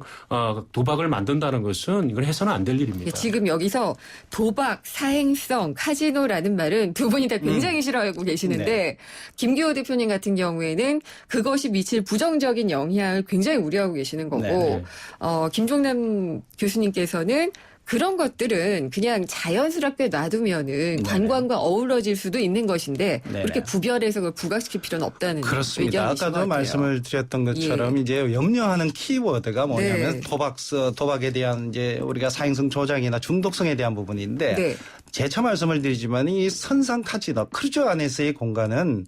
[SPEAKER 6] 도박을 만든다는 것은 이건 해서는 안 될 일입니다.
[SPEAKER 4] 지금 여기서 도박, 사행성, 카지노라는 말은 두 분이 다 굉장히 싫어하고 계시는데
[SPEAKER 5] 네.
[SPEAKER 4] 김기호 대표님 같은 경우에는 그것이 미칠 부정적인 영향을 굉장히 우려하고 계시는 거고
[SPEAKER 5] 네.
[SPEAKER 4] 김종남 교수님께서는 그런 것들은 그냥 자연스럽게 놔두면은 관광과 어우러질 수도 있는 것인데
[SPEAKER 5] 네네.
[SPEAKER 4] 그렇게 구별해서 그걸 부각시킬 필요는 없다는
[SPEAKER 5] 그렇습니다.
[SPEAKER 4] 의견이신 것
[SPEAKER 5] 아까도
[SPEAKER 4] 같아요.
[SPEAKER 5] 말씀을 드렸던 것처럼 이제 염려하는 키워드가 뭐냐면
[SPEAKER 4] 네.
[SPEAKER 5] 도박에 대한 이제 우리가 사행성 조장이나 중독성에 대한 부분인데
[SPEAKER 4] 네.
[SPEAKER 5] 재차 말씀을 드리지만 이 선상 카지노 크루즈 안에서의 공간은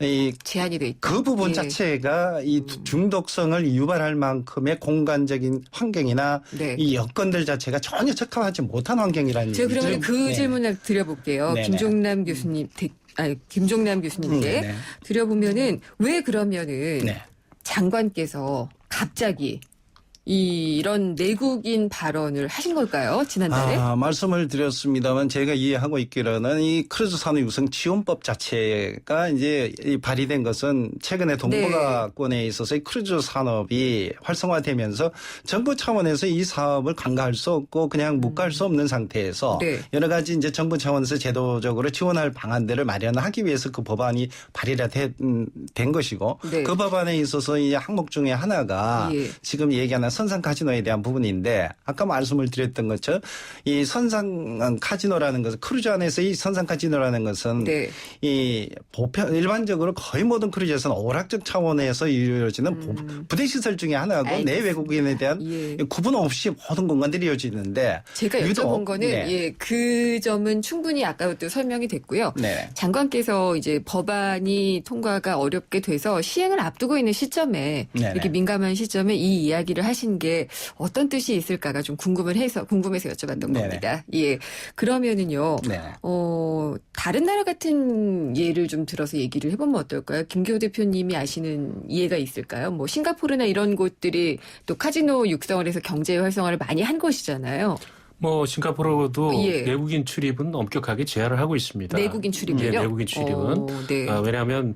[SPEAKER 5] 이
[SPEAKER 4] 제한이 돼 있다.
[SPEAKER 5] 그 부분
[SPEAKER 4] 예.
[SPEAKER 5] 자체가 이 중독성을 유발할 만큼의 공간적인 환경이나
[SPEAKER 4] 네.
[SPEAKER 5] 이 여건들 자체가 전혀 적합하지 못한 환경이라는
[SPEAKER 4] 제가
[SPEAKER 5] 얘기죠.
[SPEAKER 4] 그러면 그
[SPEAKER 5] 네.
[SPEAKER 4] 질문을 드려볼게요.
[SPEAKER 5] 네네.
[SPEAKER 4] 김종남 교수님께
[SPEAKER 5] 네네.
[SPEAKER 4] 드려보면은 왜 그러면은
[SPEAKER 5] 네.
[SPEAKER 4] 장관께서 갑자기 이런 내국인 발언을 하신 걸까요? 지난달에?
[SPEAKER 5] 말씀을 드렸습니다만 제가 이해하고 있기로는 이 크루즈 산업 육성 지원법 자체가 이제 이 발의된 것은 최근에 동북아권에 있어서 이 크루즈 산업이 활성화되면서 정부 차원에서 이 사업을 간과할 수 없고 그냥 묵과할 수 없는 상태에서
[SPEAKER 4] 네.
[SPEAKER 5] 여러 가지 이제 정부 차원에서 제도적으로 지원할 방안들을 마련하기 위해서 그 법안이 발의가 된 것이고
[SPEAKER 4] 네.
[SPEAKER 5] 그 법안에 있어서 이 항목 중에 하나가
[SPEAKER 4] 예.
[SPEAKER 5] 지금 얘기하는 선상 카지노에 대한 부분인데 아까 말씀을 드렸던 것처럼 이 선상 카지노라는 것은 크루즈 안에서 이 선상 카지노라는 것은
[SPEAKER 4] 네.
[SPEAKER 5] 이 보편 일반적으로 거의 모든 크루즈에서는 오락적 차원에서 이루어지는 부대 시설 중에 하나고
[SPEAKER 4] 알겠습니다.
[SPEAKER 5] 내 외국인에 대한
[SPEAKER 4] 예.
[SPEAKER 5] 구분 없이 모든 공간들이 이루어지는데
[SPEAKER 4] 제가
[SPEAKER 5] 유독
[SPEAKER 4] 여쭤본 거는
[SPEAKER 5] 네.
[SPEAKER 4] 예, 그 점은 충분히 아까도 설명이 됐고요.
[SPEAKER 5] 네.
[SPEAKER 4] 장관께서 이제 법안이 통과가 어렵게 돼서 시행을 앞두고 있는 시점에
[SPEAKER 5] 네네.
[SPEAKER 4] 이렇게 민감한 시점에 이 이야기를 하신 게 어떤 뜻이 있을까가 좀 궁금해서 여쭤봤던
[SPEAKER 5] 네네.
[SPEAKER 4] 겁니다. 예. 그러면은요.
[SPEAKER 5] 네.
[SPEAKER 4] 다른 나라 같은 예를 좀 들어서 얘기를 해보면 어떨까요? 김기호 대표님이 아시는 예가 있을까요? 뭐 싱가포르나 이런 곳들이 또 카지노 육성을 해서 경제 활성화를 많이 한 곳이잖아요.
[SPEAKER 6] 뭐 싱가포르도
[SPEAKER 4] 예.
[SPEAKER 6] 내국인 출입은 엄격하게 제한을 하고 있습니다.
[SPEAKER 4] 내국인 출입을요?
[SPEAKER 6] 예, 내국인 출입은
[SPEAKER 4] 네.
[SPEAKER 6] 왜냐하면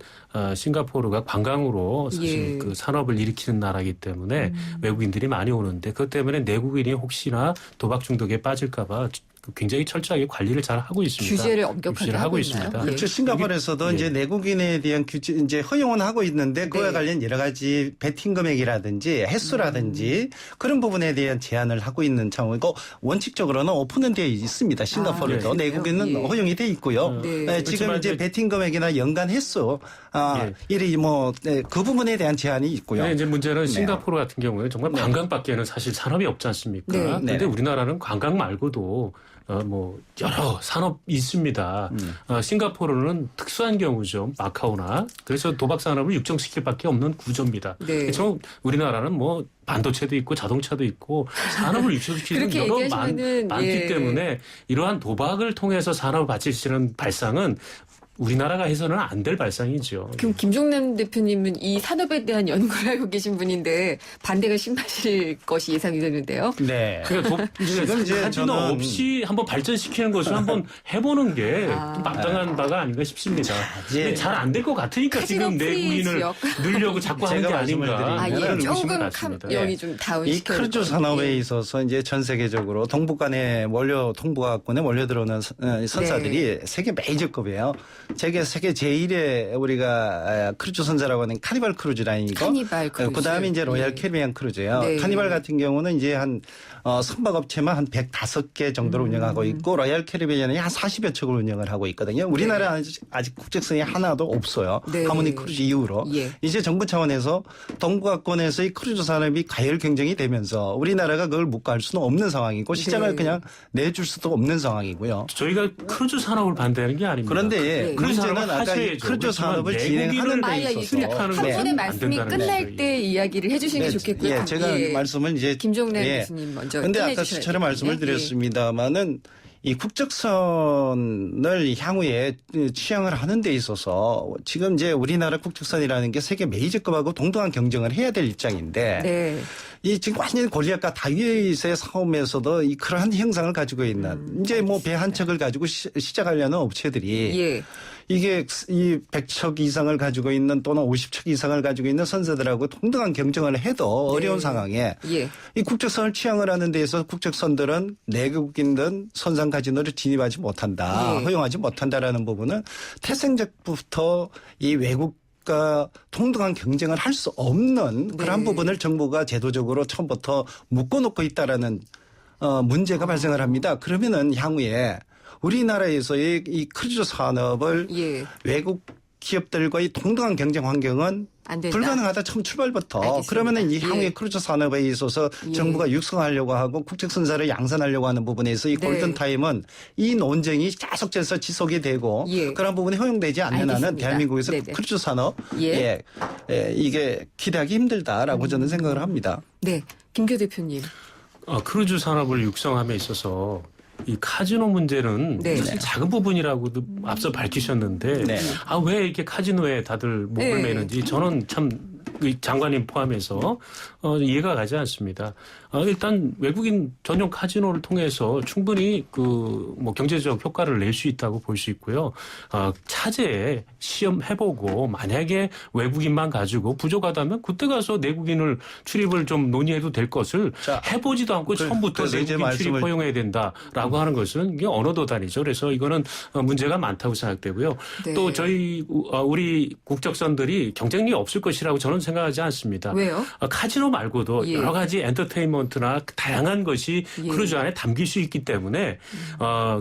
[SPEAKER 6] 싱가포르가 관광으로 사실
[SPEAKER 4] 예.
[SPEAKER 6] 그 산업을 일으키는 나라이기 때문에 외국인들이 많이 오는데 그것 때문에 내국인이 혹시나 도박 중독에 빠질까봐 굉장히 철저하게 관리를 잘 하고 있습니다.
[SPEAKER 4] 규제를 엄격하게
[SPEAKER 6] 규제를
[SPEAKER 4] 하고
[SPEAKER 6] 있습니다.
[SPEAKER 4] 있나요? 예.
[SPEAKER 5] 그렇죠. 싱가포르에서도
[SPEAKER 6] 예.
[SPEAKER 5] 이제 내국인에 대한 규제 이제 허용은 하고 있는데 그와
[SPEAKER 4] 네.
[SPEAKER 5] 관련 여러 가지 베팅 금액이라든지 횟수라든지 그런 부분에 대한 제한을 하고 있는 차원이고 원칙적으로는 오픈은 되어 있습니다. 싱가포르도
[SPEAKER 4] 아, 네.
[SPEAKER 5] 내국인은
[SPEAKER 4] 예.
[SPEAKER 5] 허용이 돼 있고요.
[SPEAKER 4] 네.
[SPEAKER 5] 네, 지금
[SPEAKER 6] 그렇지만
[SPEAKER 5] 이제
[SPEAKER 6] 이제
[SPEAKER 5] 베팅 금액이나 연간 횟수 이리 뭐 그 부분에 대한 제한이 있고요.
[SPEAKER 6] 네, 이제 문제는
[SPEAKER 5] 네.
[SPEAKER 6] 싱가포르 같은 경우에 정말 관광밖에는 사실 산업이 없지 않습니까?
[SPEAKER 4] 네.
[SPEAKER 6] 그런데
[SPEAKER 5] 네.
[SPEAKER 6] 우리나라는 관광 말고도 뭐 여러 산업이 있습니다. 싱가포르는 특수한 경우죠. 마카오나. 그래서 도박 산업을 육성시킬 밖에 없는 구조입니다.
[SPEAKER 4] 네.
[SPEAKER 6] 그렇죠. 우리나라는 뭐 반도체도 있고 자동차도 있고 산업을 육성시키는
[SPEAKER 4] 그렇게
[SPEAKER 6] 여러
[SPEAKER 4] 얘기하시면은,
[SPEAKER 6] 많기
[SPEAKER 4] 예.
[SPEAKER 6] 때문에 이러한 도박을 통해서 산업을 받치시는 발상은 우리나라가 해서는 안 될 발상이죠.
[SPEAKER 4] 그럼 김종남 대표님은 이 산업에 대한 연구를 하고 계신 분인데 반대가 심하실 것이 예상이 되는데요.
[SPEAKER 5] 네.
[SPEAKER 6] 그러니까
[SPEAKER 5] 지금 이제
[SPEAKER 6] 카지노
[SPEAKER 5] 저는
[SPEAKER 6] 없이 한번 발전시키는 것을 한번 해보는 게
[SPEAKER 4] 아.
[SPEAKER 6] 좀 마땅한 바가 아닌가 싶습니다.
[SPEAKER 5] 이제
[SPEAKER 6] 잘 안 될 것 같으니까
[SPEAKER 4] 카지노
[SPEAKER 6] 지금
[SPEAKER 4] 프리
[SPEAKER 6] 내국인을
[SPEAKER 4] 지역.
[SPEAKER 6] 늘려고 자꾸 하는 게
[SPEAKER 5] 제가 말씀을
[SPEAKER 6] 아닌가.
[SPEAKER 5] 드리면
[SPEAKER 6] 그런 의심을
[SPEAKER 4] 조금
[SPEAKER 6] 갖습니다.
[SPEAKER 4] 여기 좀
[SPEAKER 5] 이
[SPEAKER 4] 다운시켜야
[SPEAKER 5] 크루즈
[SPEAKER 4] 될 것
[SPEAKER 5] 산업에
[SPEAKER 4] 같아요.
[SPEAKER 5] 있어서 이제 전 세계적으로 동북권에 동북아권에 몰려 들어오는 선사들이
[SPEAKER 4] 네.
[SPEAKER 5] 세계 메이저급이에요. 세계 제1의 우리가 크루즈 선사라고 하는 카니발 크루즈 라인이고
[SPEAKER 4] 카니발 크루즈.
[SPEAKER 5] 그다음에 이제 로얄
[SPEAKER 4] 예.
[SPEAKER 5] 캐리비안 크루즈예요.
[SPEAKER 4] 네.
[SPEAKER 5] 카니발 같은 경우는 이제 한 선박업체만 한 105개 정도를 운영하고 있고 로얄 캐리비안이 한 40여 척을 운영을 하고 있거든요. 우리나라는 아직 국적선이 하나도 없어요.
[SPEAKER 4] 네.
[SPEAKER 5] 하모니 크루즈 이후로.
[SPEAKER 4] 예.
[SPEAKER 5] 이제 정부 차원에서 동북아권에서의 크루즈 산업이 과열 경쟁이 되면서 우리나라가 그걸 묵과할 수는 없는 상황이고 시장을
[SPEAKER 4] 네.
[SPEAKER 5] 그냥 내줄 수도 없는 상황이고요.
[SPEAKER 6] 저희가 크루즈 산업을 반대하는 게 아닙니다.
[SPEAKER 5] 그런데
[SPEAKER 4] 네.
[SPEAKER 6] 크루즈
[SPEAKER 5] 문제는
[SPEAKER 6] 산업을
[SPEAKER 5] 아까 이
[SPEAKER 6] 하셔야죠.
[SPEAKER 5] 크루즈
[SPEAKER 6] 그렇지만
[SPEAKER 5] 산업을
[SPEAKER 6] 내국인을
[SPEAKER 5] 진행하는
[SPEAKER 4] 아,
[SPEAKER 5] 데
[SPEAKER 4] 예,
[SPEAKER 5] 있어서
[SPEAKER 6] 수입하는
[SPEAKER 4] 한
[SPEAKER 6] 것은
[SPEAKER 4] 번의
[SPEAKER 6] 안
[SPEAKER 4] 말씀이
[SPEAKER 6] 된다는
[SPEAKER 4] 끝날
[SPEAKER 6] 거죠.
[SPEAKER 4] 때 이야기를 해주시는 게 좋겠고요.
[SPEAKER 5] 예, 제가
[SPEAKER 4] 예.
[SPEAKER 5] 말씀을 이제
[SPEAKER 4] 김종래 교수님 먼저
[SPEAKER 5] 근데 아까
[SPEAKER 4] 끝내주셔야
[SPEAKER 5] 수차례 말씀을
[SPEAKER 4] 되겠네.
[SPEAKER 5] 드렸습니다마는 이 국적선을 향후에 취향을 하는 데 있어서 지금 이제 우리나라 국적선이라는 게 세계 메이저급하고 동등한 경쟁을 해야 될 입장인데
[SPEAKER 4] 네.
[SPEAKER 5] 이 지금 완전히 골리앗과 다윗의 싸움에서도 이 그러한 형상을 가지고 있는 이제 뭐 배 한 척을 가지고 시작하려는 업체들이
[SPEAKER 4] 예.
[SPEAKER 5] 이게 이 100척 이상을 가지고 있는 또는 50척 이상을 가지고 있는 선사들하고 동등한 경쟁을 해도 어려운 상황에
[SPEAKER 4] 예.
[SPEAKER 5] 이 국적선을 취향을 하는 데에서 국적선들은 내국인들 선상 카지노를 진입하지 못한다.
[SPEAKER 4] 예.
[SPEAKER 5] 허용하지 못한다라는 부분은 태생적부터 이 외국과 동등한 경쟁을 할 수 없는 그러한
[SPEAKER 4] 네.
[SPEAKER 5] 부분을 정부가 제도적으로 처음부터 묶어놓고 있다라는 문제가 발생을 합니다. 그러면은 향후에 우리나라에서의 이 크루즈 산업을 외국 기업들과의 동등한 경쟁 환경은
[SPEAKER 4] 안 된다.
[SPEAKER 5] 불가능하다. 처음 출발부터.
[SPEAKER 4] 알겠습니다.
[SPEAKER 5] 그러면은 이 향후의 크루즈 산업에 있어서 정부가 육성하려고 하고 국제선사를 양산하려고 하는 부분에서 이 골든타임은 이 논쟁이 계속돼서 지속이 되고 그런 부분이 허용되지 않는 한은 대한민국에서 크루즈 산업 이게 기대하기 힘들다라고 저는 생각을 합니다.
[SPEAKER 4] 네. 김교 대표님.
[SPEAKER 6] 크루즈 산업을 육성함에 있어서 이 카지노 문제는 사실 작은 부분이라고도 앞서 밝히셨는데 왜 이렇게 카지노에 다들 목을 매는지 저는 참 장관님 포함해서 이해가 가지 않습니다. 일단 외국인 전용 카지노를 통해서 충분히 뭐 경제적 효과를 낼 수 있다고 볼 수 있고요. 차제에 시험해보고 만약에 외국인만 가지고 부족하다면 그때 가서 내국인을 출입을 좀 논의해도 될 것을 해보지도 않고 처음부터 내국인 출입 허용해야 된다라고 하는 것은 이게 언어도단이죠. 그래서 이거는 문제가 많다고 생각되고요. 또 우리 국적선들이 경쟁력이 없을 것이라고 저는 생각하지 않습니다.
[SPEAKER 4] 왜요?
[SPEAKER 6] 카지노 말고도 여러 가지 엔터테인먼트나 다양한 것이 크루즈 안에 담길 수 있기 때문에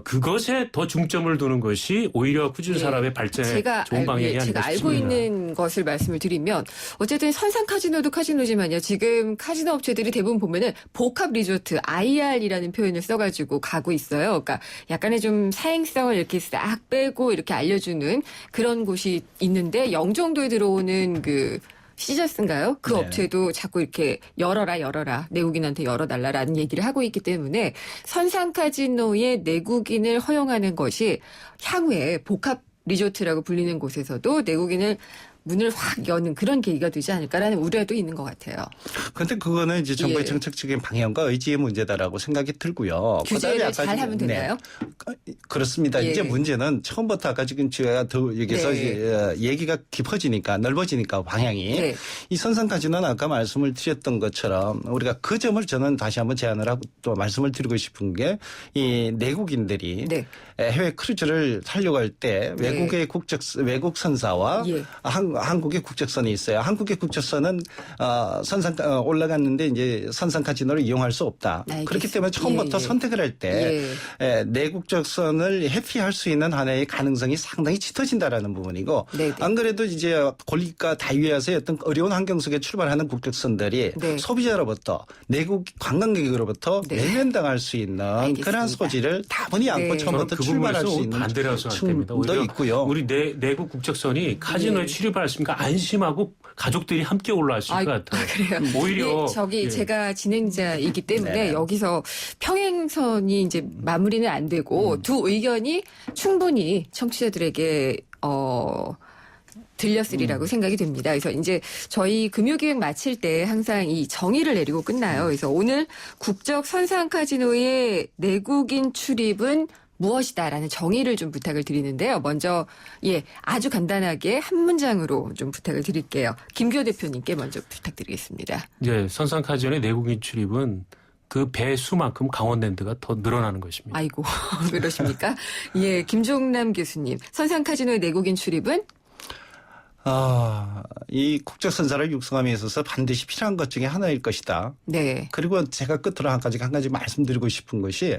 [SPEAKER 6] 그것에 더 중점을 두는 것이 오히려 크루즈 산업의 발전에 좋은 방향이 아닌가 싶습니다.
[SPEAKER 4] 제가 알고 있는 것을 말씀을 드리면 어쨌든 선상 카지노도 카지노지만요. 지금 카지노 업체들이 대부분 보면은 복합 리조트 IR이라는 표현을 써가지고 가고 있어요. 그러니까 약간의 좀 사행성을 이렇게 싹 빼고 이렇게 알려주는 그런 곳이 있는데 영종도에 들어오는 시저스인가요? 그 업체도 자꾸 이렇게 열어라 내국인한테 열어달라라는 얘기를 하고 있기 때문에 선상 카지노에 내국인을 허용하는 것이 향후에 복합 리조트라고 불리는 곳에서도 내국인을 문을 확 여는 그런 계기가 되지 않을까라는 우려도 있는 것 같아요.
[SPEAKER 5] 그런데 그거는 이제 정부의 정책적인 방향과 의지의 문제다라고 생각이 들고요.
[SPEAKER 4] 규제를 잘 하면 되나요?
[SPEAKER 5] 그렇습니다. 이제 문제는 처음부터 아까 지금 제가 더 여기서 얘기가 깊어지니까 넓어지니까 방향이 이 선상 카지노는 아까 말씀을 드렸던 것처럼 우리가 그 점을 저는 다시 한번 제안을 하고 또 말씀을 드리고 싶은 게 이 내국인들이 해외 크루즈를 타려고 할 때 외국의 외국 선사와 한국의 국적선이 있어요. 한국의 국적선은 선상 올라갔는데 이제 선상 카지노를 이용할 수 없다. 그렇기 때문에 처음부터 선택을 할 때 내국적선을 회피할 수 있는 하나의 가능성이 상당히 짙어진다라는 부분이고 안 그래도 이제 권리가 다위에서 어떤 어려운 환경 속에 출발하는 국적선들이 소비자로부터 내국 관광객으로부터 외면당할 수 있는 그러한 소지를 다분히 안고 처음부터 출발할 수 있는
[SPEAKER 6] 반대라고 생각됩니다. 오히려
[SPEAKER 5] 있고요.
[SPEAKER 6] 우리 내국 국적선이 카지노에 출입할 수 있으니까 안심하고 가족들이 함께 올라갈 수 있을 것 같아요.
[SPEAKER 4] 그래요.
[SPEAKER 6] 오히려
[SPEAKER 4] 제가 진행자이기 때문에 여기서 평행선이 이제 마무리는 안 되고 두 의견이 충분히 청취자들에게 들렸으리라고 생각이 됩니다. 그래서 이제 저희 금요기획 마칠 때 항상 이 정의를 내리고 끝나요. 그래서 오늘 국적 선상 카지노의 내국인 출입은 무엇이다라는 정의를 좀 부탁을 드리는데요. 먼저 아주 간단하게 한 문장으로 좀 부탁을 드릴게요. 김교 대표님께 먼저 부탁드리겠습니다.
[SPEAKER 6] 선상 카지노의 내국인 출입은 그 배 수만큼 강원랜드가 더 늘어나는 것입니다.
[SPEAKER 4] 아이고 그러십니까? 김종남 교수님, 선상 카지노의 내국인 출입은?
[SPEAKER 5] 이 국적선사를 육성함에 있어서 반드시 필요한 것 중에 하나일 것이다. 그리고 제가 끝으로 한 가지 말씀드리고 싶은 것이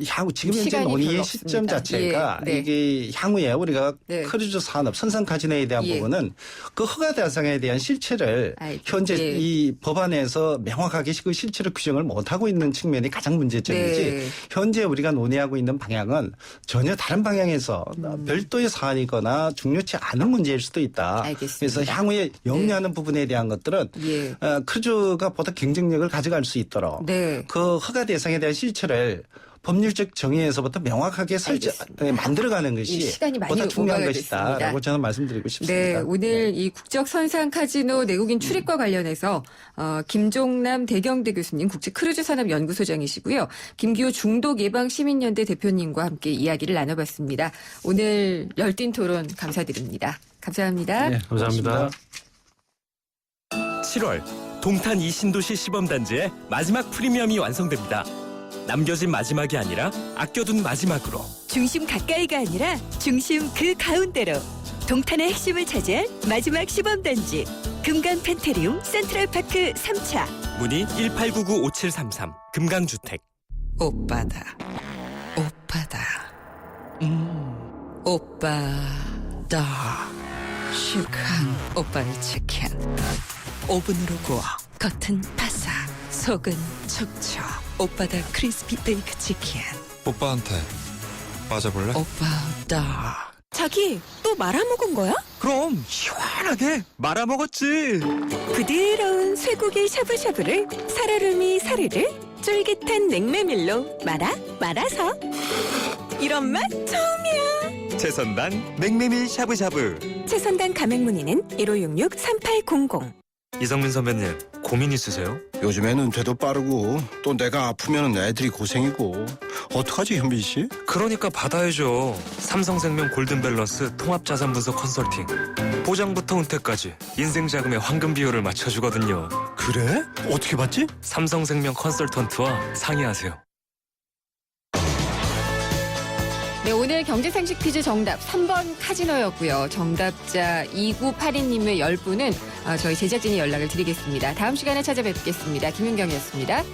[SPEAKER 5] 향후 지금 현재 논의의 시점 자체가 이게 향후에 우리가 크루즈 산업, 선상 카지노에 대한 부분은 그 허가 대상에 대한 실체를 현재 이 법안에서 명확하게 그 실체를 규정을 못하고 있는 측면이 가장 문제점이지 현재 우리가 논의하고 있는 방향은 전혀 다른 방향에서 별도의 사안이거나 중요치 않은 문제일 수도 있다. 그래서 향후에 염려하는 부분에 대한 것들은 크루즈가 보다 경쟁력을 가져갈 수 있도록 그 허가 대상에 대한 실체를 법률적 정의에서부터 명확하게 만들어가는 것이 보다 중요한 것이다라고 저는 말씀드리고 싶습니다.
[SPEAKER 4] 오늘 이 국적 선상 카지노 내국인 출입과 관련해서 김종남 대경대 교수님 국제크루즈산업연구소장이시고요. 김기호 중독예방시민연대 대표님과 함께 이야기를 나눠봤습니다. 오늘 열띤 토론 감사드립니다. 감사합니다.
[SPEAKER 6] 감사합니다.
[SPEAKER 14] 7월 동탄 이신도시 시범단지의 마지막 프리미엄이 완성됩니다. 남겨진 마지막이 아니라 아껴둔 마지막으로.
[SPEAKER 1] 중심 가까이가 아니라 중심 그 가운데로 동탄의 핵심을 차지할 마지막 시범단지 금강 펜테리움 센트럴파크 3차
[SPEAKER 14] 문의 1899-5733 금강주택.
[SPEAKER 15] 오빠다. 오빠다. 시크한 오빠의 치킨. 오븐으로 구워. 겉은 바삭, 속은 촉촉. 오빠다 크리스피 베이크 치킨.
[SPEAKER 11] 오빠한테 맞아볼래?
[SPEAKER 15] 오빠다.
[SPEAKER 8] 자기, 또 말아먹은 거야?
[SPEAKER 14] 그럼 시원하게 말아먹었지.
[SPEAKER 8] 부드러운 쇠고기 샤브샤브를 살얼음이 사르르 쫄깃한 냉메밀로 말아서 이런 맛 처음이야.
[SPEAKER 14] 최선단 냉메밀 샤브샤브.
[SPEAKER 8] 최선단 가맹 문의는 1566-3800.
[SPEAKER 14] 이성민 선배님, 고민 있으세요?
[SPEAKER 5] 요즘에는 돼도 빠르고 또 내가 아프면 애들이 고생이고 어떡하지 현빈 씨?
[SPEAKER 14] 그러니까 받아야죠. 삼성생명 골든밸런스 통합자산분석 컨설팅. 보장부터 은퇴까지 인생 자금의 황금 비율을 맞춰주거든요.
[SPEAKER 10] 그래? 어떻게 받지?
[SPEAKER 14] 삼성생명 컨설턴트와 상의하세요.
[SPEAKER 4] 네, 오늘 경제상식 퀴즈 정답 3번 카지노였고요. 정답자 2982님의 10분은 저희 제작진이 연락을 드리겠습니다. 다음 시간에 찾아뵙겠습니다. 김윤경이었습니다.